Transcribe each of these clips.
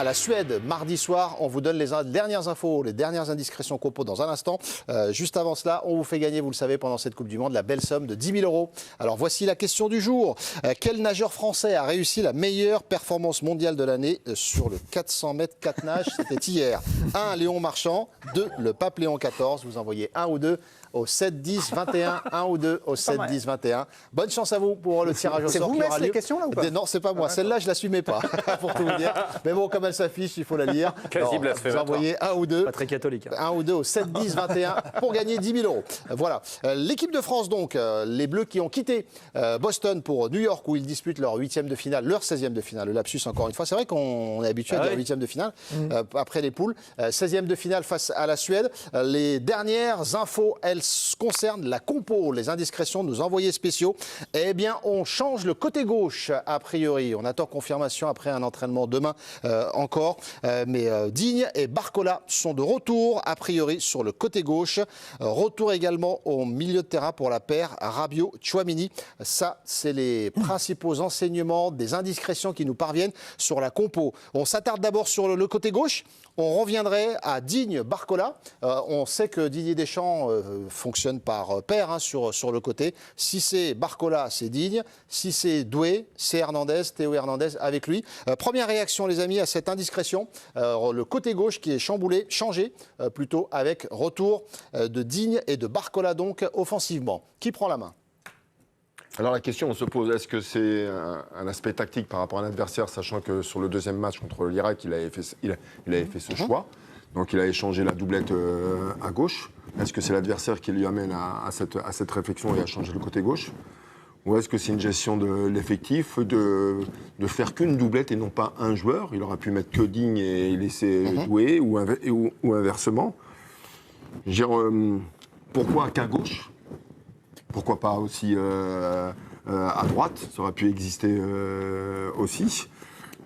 à la Suède mardi soir. On vous donne les dernières infos, les dernières indiscrétions compo dans un instant. Juste avant cela, on vous fait gagner, vous le savez, pendant cette Coupe du Monde, la belle somme de 10 000 €. Alors voici la question du jour. Quel nageur français a réussi la meilleure performance mondiale de l'année sur le 400 mètres 4 nages? C'était hier. 1. Léon Marchand. 2. Le pape Léon XIV. Vous envoyez 1 ou 2 au 7 10 21, 1 ou 2 au 7 10 21. Bonne chance à vous pour le tirage au sort. C'est vous, Metz, les questions là ou pas? Non, c'est pas moi. Celle-là, je l'assumais pas, pour tout vous dire. Mais bon, comme elle s'affiche, il faut la lire. Quasi vous envoyez 1 ou 2. Pas très catholique. 1 ou 2 au 7 10 21 pour gagner 10 000 €. Voilà. L'équipe de France, donc, les Bleus qui ont quitté Boston pour New York, où ils disputent leur 8e de finale, leur 16e de finale. Le lapsus, encore une fois. C'est vrai qu'on est habitué à dire 8e de finale, après les poules. 16e de finale face à la Suède. Les dernières infos, elles concernent la compo, les indiscrétions de nos envoyés spéciaux. Eh bien, on change le côté gauche, a priori. On attend confirmation après un entraînement demain encore. Mais Digne et Barcola sont de retour, a priori, sur le côté gauche. Retour également au milieu de terrain pour la paire Rabiot-Tchouaméni. Ça, c'est les principaux enseignements des indiscrétions qui nous parviennent sur la compo. On s'attarde d'abord sur le côté gauche. On reviendrait à Digne-Barcola. On sait que Didier Deschamps fonctionne par paire sur le côté. Si c'est Barcola, c'est Digne. Si c'est Doué, c'est Hernandez, Théo Hernandez avec lui. Première réaction, les amis, à cette indiscrétion. Le côté gauche qui est changé plutôt avec retour de Digne et de Barcola donc offensivement. Qui prend la main ? Alors la question, on se pose, est-ce que c'est un aspect tactique par rapport à l'adversaire, sachant que sur le deuxième match contre l'Irak, il avait fait ce choix. Donc il a échangé la doublette à gauche. Est-ce que c'est l'adversaire qui lui amène à cette réflexion et à changer le côté gauche? Ou est-ce que c'est une gestion de l'effectif de faire qu'une doublette et non pas un joueur? Il aurait pu mettre que Digne et laisser Doué ou inversement. Je veux dire, pourquoi qu'à gauche? Pourquoi pas aussi à droite? Ça aurait pu exister aussi.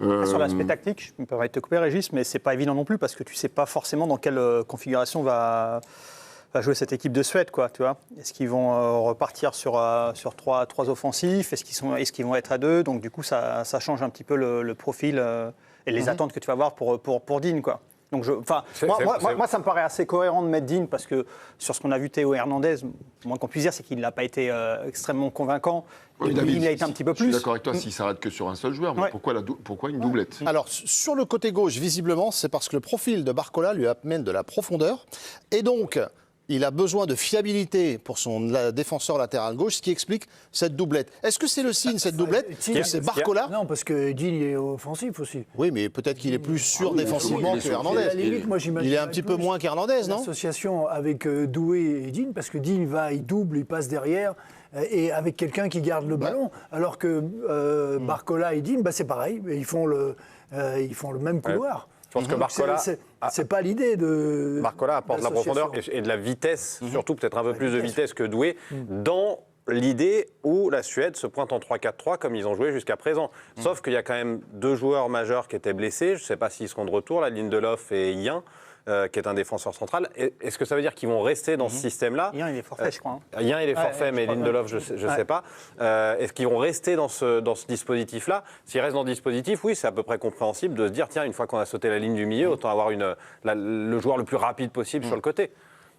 Sur l'aspect tactique, je me permets de te couper, Régis, mais c'est pas évident non plus parce que tu sais pas forcément dans quelle configuration va jouer cette équipe de Suède, quoi, tu vois. Est-ce qu'ils vont repartir sur trois offensifs? Est-ce qu'ils vont être à 2? Donc du coup, ça change un petit peu le profil et les attentes que tu vas avoir pour Digne, quoi. Donc moi, ça me paraît assez cohérent de mettre Digne parce que sur ce qu'on a vu Théo Hernandez, le moins qu'on puisse dire, c'est qu'il n'a pas été extrêmement convaincant. Oui, David, il a été un petit peu plus. Je suis d'accord avec toi, s'il s'arrête que sur un seul joueur, mais pourquoi une doublette? Alors, sur le côté gauche, visiblement, c'est parce que le profil de Barcola lui amène de la profondeur. Et donc, il a besoin de fiabilité pour son défenseur latéral gauche, ce qui explique cette doublette. Est-ce que c'est le signe, cette doublette, que c'est Barcola? Non, parce que Digne est offensif aussi. Oui, mais peut-être qu'il est plus sûr défensivement que Hernandez. À la limite, moi, Il est un petit peu moins qu'Hernandez, non? L'association avec Doué et Digne, parce que Digne il double, il passe derrière, et avec quelqu'un qui garde le ballon. Alors que Barcola et Digne, c'est pareil, ils font le même couloir. Je pense que Barcola... C'est pas l'idée de... Barcola apporte de la profondeur et de la vitesse, surtout peut-être un peu plus de vitesse que Doué, dans l'idée où la Suède se pointe en 3-4-3 comme ils ont joué jusqu'à présent. Sauf qu'il y a quand même 2 joueurs majeurs qui étaient blessés, je ne sais pas s'ils seront de retour, Lindelof et Yin, qui est un défenseur central. Est-ce que ça veut dire qu'ils vont rester dans ce système-là? Yin, il est forfait, je crois. Yin, il est forfait, mais Lindelof, je ne sais pas. Est-ce qu'ils vont rester dans ce dispositif-là? S'ils restent dans le dispositif, oui, c'est à peu près compréhensible de se dire, tiens, une fois qu'on a sauté la ligne du milieu, autant avoir le joueur le plus rapide possible sur le côté.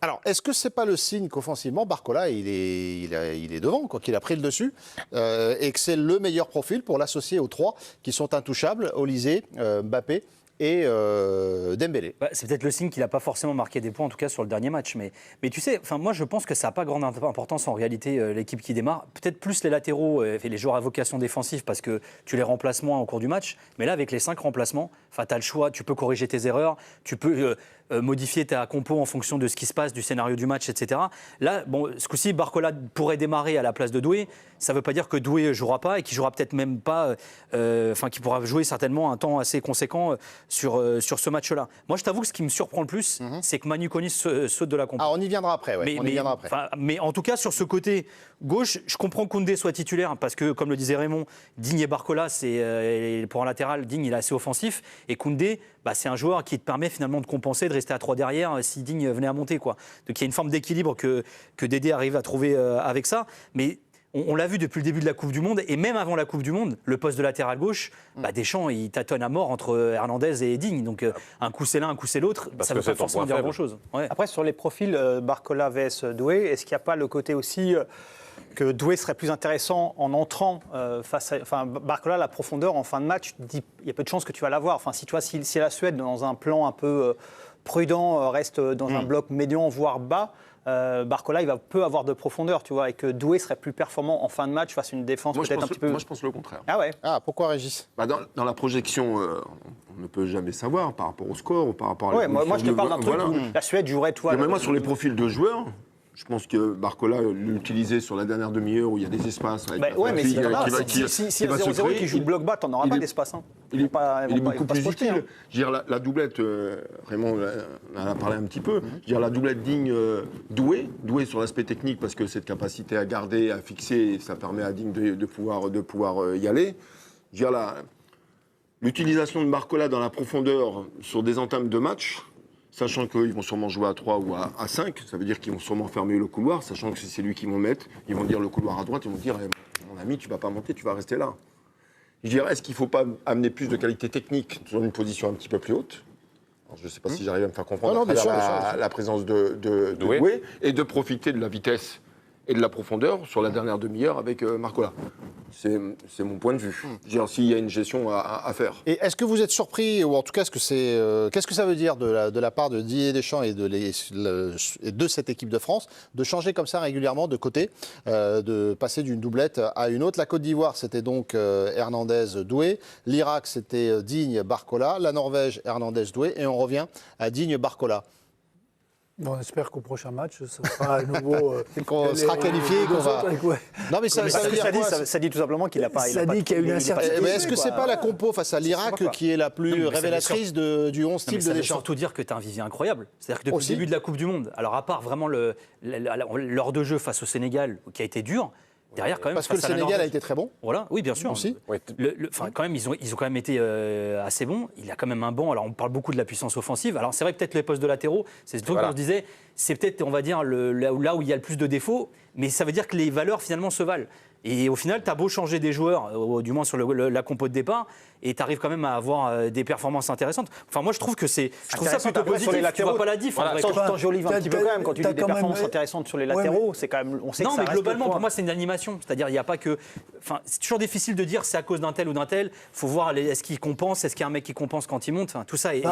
Alors, est-ce que c'est pas le signe qu'offensivement, Barcola, il est devant, quoi, qu'il a pris le dessus, et que c'est le meilleur profil pour l'associer aux 3 qui sont intouchables, Olysée, Mbappé et Dembélé? C'est peut-être le signe qu'il n'a pas forcément marqué des points, en tout cas sur le dernier match. Mais tu sais, moi je pense que ça n'a pas grande importance en réalité, l'équipe qui démarre. Peut-être plus les latéraux et les joueurs à vocation défensive parce que tu les remplaces moins au cours du match. Mais là, avec les 5 remplacements, tu as le choix, tu peux corriger tes erreurs, tu peux modifier ta compo en fonction de ce qui se passe, du scénario du match, etc. Là, bon, ce coup-ci, Barcola pourrait démarrer à la place de Doué. Ça ne veut pas dire que Doué ne jouera pas et qu'il ne jouera peut-être même pas, qu'il pourra jouer certainement un temps assez conséquent sur ce match-là. Moi, je t'avoue que ce qui me surprend le plus, c'est que Manu Koni saute de la compo. Ah, on y viendra après, ouais. Mais en tout cas, sur ce côté gauche, je comprends que Koundé soit titulaire parce que, comme le disait Raymond, Digne et Barcola, pour un latéral, Digne, il est assez offensif. Et Koundé, c'est un joueur qui te permet finalement de compenser, de rester à 3 derrière si Digne venait à monter, quoi. Donc il y a une forme d'équilibre que Dédé arrive à trouver avec ça. Mais on l'a vu depuis le début de la Coupe du Monde, et même avant la Coupe du Monde, le poste de latéral gauche, Deschamps, il tâtonne à mort entre Hernandez et Digne. Donc un coup c'est l'un, un coup c'est l'autre, Parce ça ne que veut pas c'est ton forcément point dire faible. grand-chose. Ouais. Après, sur les profils Barcola vs Doué, est-ce qu'il n'y a pas le côté aussi que Doué serait plus intéressant en entrant face à... Enfin, Barcola, la profondeur en fin de match, il y a peu de chances que tu vas l'avoir. Enfin, si tu vois, si la Suède, dans un plan un peu prudent, reste dans un bloc médian, voire bas, Barcola, il peut avoir de profondeur, tu vois, et que Doué serait plus performant en fin de match face à une défense Moi, je peut-être un pense, petit peu... moi, je pense le contraire. Ah ouais. Ah, pourquoi Régis? Dans la projection, on ne peut jamais savoir par rapport au score ou par rapport à Ouais, moi je te parle d'un truc voilà. où la Suède jouerait, toi... Et même moi, sur les profils de joueurs, je pense que Barcola l'utilisait sur la dernière demi-heure où il y a des espaces. Avec Ouais, mais si qui t'en as, va- si qui va se 0-0 créer, qui joue bloc bas, t'en auras il pas est- d'espace. Hein. Il est, il est beaucoup pas se plus projeter, utile. hein. Je veux dire, la doublette, Raymond en a parlé un petit peu. Je veux dire, la doublette Digne Doué sur l'aspect technique parce que cette capacité à garder, à fixer, ça permet à Digne de pouvoir y aller. Je veux dire, l'utilisation de Barcola dans la profondeur sur des entames de match, sachant qu'ils vont sûrement jouer à 3 ou à 5, ça veut dire qu'ils vont sûrement fermer le couloir, sachant que c'est lui qui vont mettre, ils vont dire le couloir à droite, ils vont dire mon ami, tu vas pas monter, tu vas rester là. Je dirais, est-ce qu'il ne faut pas amener plus de qualité technique sur une position un petit peu plus haute? Alors, je ne sais pas si j'arrive à me faire comprendre Non, non, à travers bien sûr, bien sûr. la présence de Doué. Doué et de profiter de la vitesse et de la profondeur sur la dernière demi-heure avec Barcola. C'est mon point de vue. Je veux dire, s'il y a une gestion à faire. Et est-ce que vous êtes surpris, ou en tout cas, qu'est-ce que ça veut dire de la part de Didier Deschamps et de cette équipe de France de changer comme ça régulièrement de côté, de passer d'une doublette à une autre? La Côte d'Ivoire, c'était donc Hernandez-Doué. L'Irak, c'était Digne-Barcola. La Norvège, Hernandez-Doué. Et on revient à Digne-Barcola. On espère qu'au prochain match, ça sera à nouveau. Qu'on sera qualifié, qu'on va. Non, mais ça Mais veut ce que dire ça dit, quoi? ça dit tout simplement qu'il n'a pas... Ça dit qu'il y a une incertitude. Mais est-ce que c'est pas la compo face à C'est l'Irak pas qui est la plus Non, mais ça veut révélatrice du 11 Non, mais type ça de veut Deschamps? surtout dire que tu as un vivier incroyable. C'est-à-dire que depuis Aussi. le début de la Coupe du Monde, alors à part vraiment l'heure de jeu face au Sénégal, qui a été dur, derrière quand même... Parce que le face à la Sénégal a Norvège- été très bon. Voilà, oui, bien sûr. Aussi. Ouais, Enfin, quand même, ils ont quand même été assez bons. Il a quand même un banc. Alors, on parle beaucoup de la puissance offensive. Alors, c'est vrai que peut-être les postes de latéraux, c'est ce truc Voilà. qu'on se disait, c'est peut-être, on va dire, là où il y a le plus de défauts, mais ça veut dire que les valeurs finalement se valent. Et au final, tu as beau changer des joueurs, du moins sur la compo de départ, et tu arrives quand même à avoir des performances intéressantes. Enfin, moi, je trouve que je trouve ça plutôt Après, sur positif. les Tu latéraux, vois pas la diff, en vrai. T'enjolives un T'as- petit peu quand même quand tu t'as dis des quand même- performances intéressantes sur les Ouais, latéraux. C'est quand même, on sait que Non, ça mais reste globalement, le point. pour moi, c'est une animation. C'est-à-dire, il n'y a pas que. Enfin, c'est toujours difficile de dire c'est à cause d'un tel ou d'un tel. Il faut voir est-ce qu'il compense, est-ce qu'il y a un mec qui compense quand il monte. Enfin, tout ça est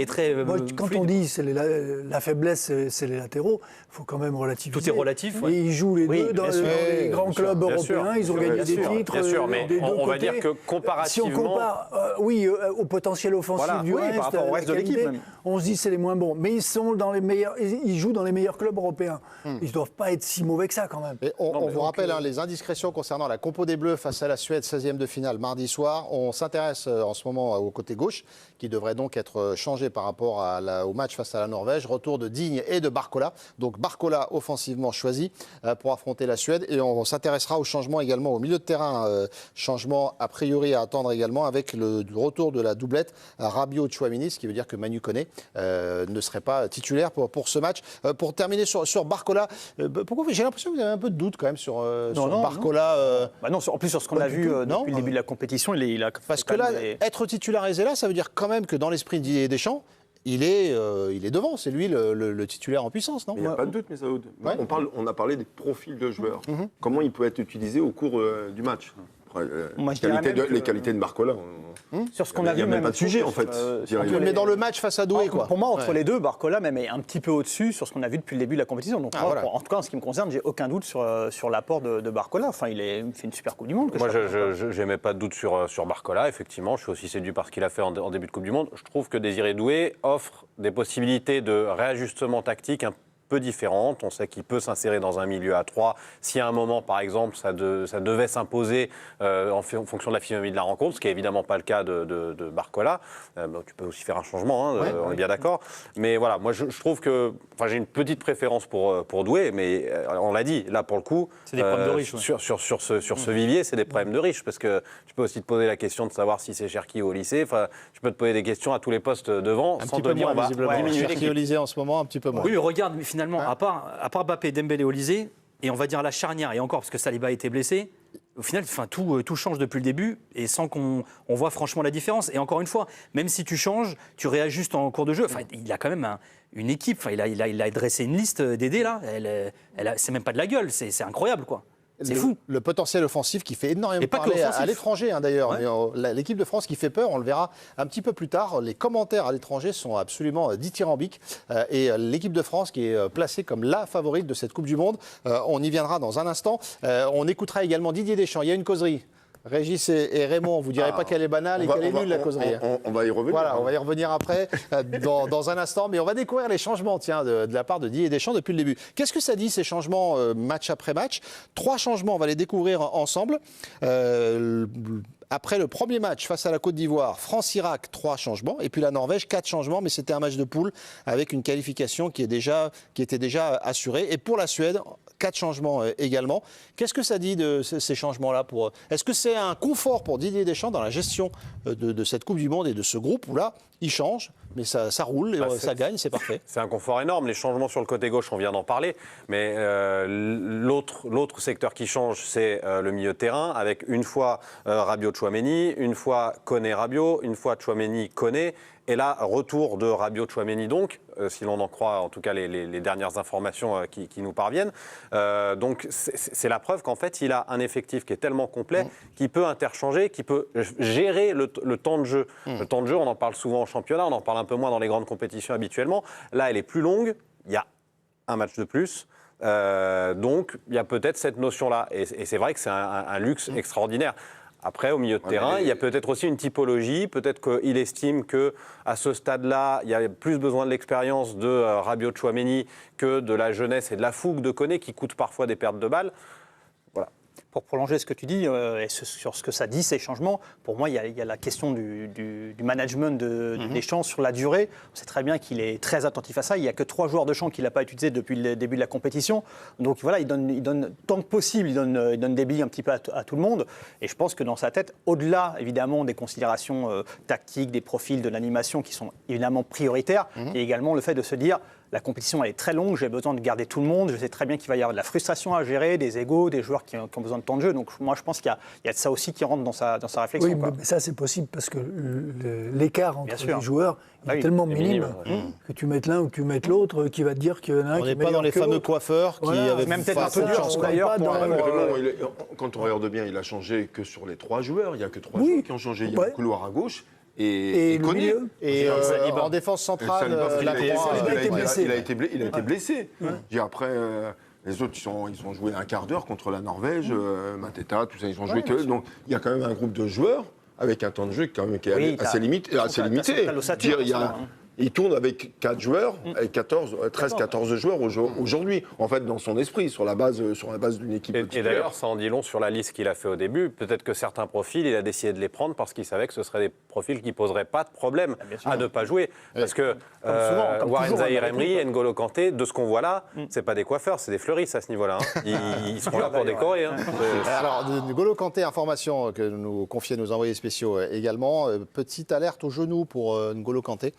très. Moi, quand fluide. on dit la faiblesse, c'est les latéraux, il faut quand même relativiser. Tout est relatif, ouais. Et ils jouent les Oui, deux dans bien sûr. les grands clubs bien sûr, européens. Ils ont bien gagné des sûr, titres. bien sûr, mais des deux on va côtés. dire que comparativement- Si on compare, au potentiel offensif Voilà, du oui, par reste, rapport au reste la de l'équipe, qualité, même. on se dit c'est les moins bons. Mais ils sont dans les meilleurs. Ils jouent dans les meilleurs clubs européens. Ils ne doivent pas être si mauvais que ça quand même. Et on vous rappelle les indiscrétions concernant la compo des Bleus face à la Suède, 16e de finale mardi soir. On s'intéresse en ce moment au côté gauche, qui devrait donc être changé par rapport au match face à la Norvège. Retour de Digne et de Barcola. Donc Barcola offensivement choisi pour affronter la Suède. Et on s'intéressera au changement également au milieu de terrain. Changement a priori à attendre également avec le retour de la doublette Rabiot-Chouamini, ce qui veut dire que Manu Koné ne serait pas titulaire pour ce match. Pour terminer sur Barcola, pourquoi j'ai l'impression que vous avez un peu de doute quand même sur non, Barcola. Bah non, en plus sur ce qu'on a vu non. depuis le début de la compétition, il a Parce fait que là, quand même des- être titularisé là, ça veut dire quand même que dans l'esprit de Didier Deschamps, il est devant. C'est lui le titulaire en puissance, non? Mais il n'y a pas de doute, mais Saoud. Ouais. On a parlé des profils de joueurs. Comment il peut être utilisé au cours du match? Après, Moi, je dirais même que- les qualités de Barcola, sur ce qu'on il y a a vu même pas de sujet, en fait. Je dirais. Mais dans le match face à Doué, quoi. Pour moi, entre Ouais. les deux, Barcola même est un petit peu au-dessus sur ce qu'on a vu depuis le début de la compétition. Donc, moi, voilà. en tout cas, en ce qui me concerne, j'ai aucun doute sur l'apport de Barcola. Enfin, il fait une super Coupe du Monde. Moi, je n'ai pas de doute sur Barcola. Effectivement, je suis aussi séduit par ce qu'il a fait en début de Coupe du Monde. Je trouve que Désiré Doué offre des possibilités de réajustement tactique un peu différentes. On sait qu'il peut s'insérer dans un milieu à 3. Si à un moment, par exemple, ça devait s'imposer en fonction de la physionomie de la rencontre, ce qui n'est évidemment pas le cas de Barcola, tu peux aussi faire un changement, hein, on est bien d'accord. Mais voilà, moi, je trouve que j'ai une petite préférence pour Doué, mais on l'a dit, là, pour le coup, C'est des problèmes de riches, ouais. sur ce vivier, c'est des problèmes de riches, parce que tu peux aussi te poser la question de savoir si c'est Cherki au lycée. Enfin, tu peux te poser des questions à tous les postes devant, Un sans petit te peu dire moins, on va visiblement. diminuer Cherki l'équipe. Olysée en ce moment, un petit peu moins. Oui, mais regarde, mais finalement, à part Mbappé et Dembélé au Élysée, et on va dire la charnière, et encore parce que Saliba a été blessé, au final, tout change depuis le début et sans qu'on voit franchement la différence. Et encore une fois, même si tu changes, tu réajustes en cours de jeu. Enfin, il a quand même une équipe, il a dressé une liste d'aider là, c'est même pas de la gueule, c'est incroyable quoi. C'est fou. Le potentiel offensif qui fait énormément Et pas que parler à offensif. l'étranger d'ailleurs. Ouais. Mais, l'équipe de France qui fait peur, on le verra un petit peu plus tard. Les commentaires à l'étranger sont absolument dithyrambiques. Et l'équipe de France qui est placée comme la favorite de cette Coupe du Monde, on y viendra dans un instant. On écoutera également Didier Deschamps. Il y a une causerie. Régis et Raymond, vous ne direz pas qu'elle est banale et qu'elle est nulle la causerie. On va y revenir. Voilà, on va y revenir après, dans un instant. Mais on va découvrir les changements de la part de Didier Deschamps depuis le début. Qu'est-ce que ça dit, ces changements match après match? 3 changements, on va les découvrir ensemble. Après le premier match face à la Côte d'Ivoire, France-Irak, 3 changements. Et puis la Norvège, 4 changements. Mais c'était un match de poule avec une qualification qui était déjà assurée. Et pour la Suède, 4 changements également. Qu'est-ce que ça dit de ces changements-là Est-ce que c'est un confort pour Didier Deschamps dans la gestion de cette Coupe du Monde et de ce groupe où là, il change, mais ça roule, et ça gagne, c'est parfait. C'est un confort énorme. Les changements sur le côté gauche, on vient d'en parler. Mais l'autre secteur qui change, c'est le milieu de terrain, avec une fois Rabiot-Chouameni, une fois Koné-Rabiot, une fois Chouameni-Koné. Et là, retour de Rabiot-Chouameni donc, si l'on en croit en tout cas les dernières informations qui nous parviennent. Donc c'est la preuve qu'en fait, il a un effectif qui est tellement complet qu'il peut interchanger, qu'il peut gérer le temps de jeu. Le temps de jeu, on en parle souvent en championnat, on en parle un peu moins dans les grandes compétitions habituellement. Là, elle est plus longue, il y a un match de plus. Donc, il y a peut-être cette notion-là. Et c'est vrai que c'est un luxe extraordinaire. Après, au milieu de terrain, il y a peut-être aussi une typologie. Peut-être qu'il estime qu'à ce stade-là, il y a plus besoin de l'expérience de Rabiot-Chouameni que de la jeunesse et de la fougue de Koné, qui coûte parfois des pertes de balles. Voilà. Pour prolonger ce que tu dis, et sur ce que ça dit, ces changements, pour moi, il y a la question du management de Deschamps sur la durée. On sait très bien qu'il est très attentif à ça. Il n'y a que 3 joueurs de champ qu'il n'a pas utilisés depuis le début de la compétition. Donc voilà, il donne tant que possible, il donne des billes un petit peu à tout le monde. Et je pense que dans sa tête, au-delà évidemment des considérations tactiques, des profils, de l'animation qui sont évidemment prioritaires, il y a également le fait de se dire, la compétition elle est très longue, j'ai besoin de garder tout le monde, je sais très bien qu'il va y avoir de la frustration à gérer, des égos, des joueurs qui ont besoin de temps de jeu. Donc moi je pense qu'il y a de ça aussi qui rentre dans sa réflexion. Oui, mais ça c'est possible parce que l'écart entre les joueurs est tellement minime que tu mettes l'un ou que tu mettes l'autre qui va te dire qu'il y en a un On qui n'est pas dans les fameux coiffeurs qui avaient même peut-être un peu de dur, chance. d'ailleurs, Quand on regarde bien, il a changé que sur les 3 joueurs. Il n'y a que 3 joueurs qui ont changé. Il y a le couloir à gauche. Et le Koné. milieu. Et en défense centrale, il a été blessé. Après, les autres, ils ont joué un quart d'heure contre la Norvège, Mateta, tout ça, ils ont joué que. Donc, il y a quand même un groupe de joueurs avec un temps de jeu quand même qui est assez limité. Il tourne avec 4 joueurs, avec 13-14 joueurs aujourd'hui, en fait, dans son esprit, sur la base d'une équipe. Et d'ailleurs, ça en dit long sur la liste qu'il a fait au début. Peut-être que certains profils, il a décidé de les prendre parce qu'il savait que ce seraient des profils qui ne poseraient pas de problème à ne pas jouer. Parce que Warren Zaïre-Emery, N'Golo Kanté, de ce qu'on voit là, ce pas des coiffeurs, c'est des fleuristes à ce niveau-là. Ils seront là pour décorer. Alors, N'Golo Kanté, information que nous confiait nos envoyés spéciaux également. Petite alerte au genou pour N'Golo Kanté.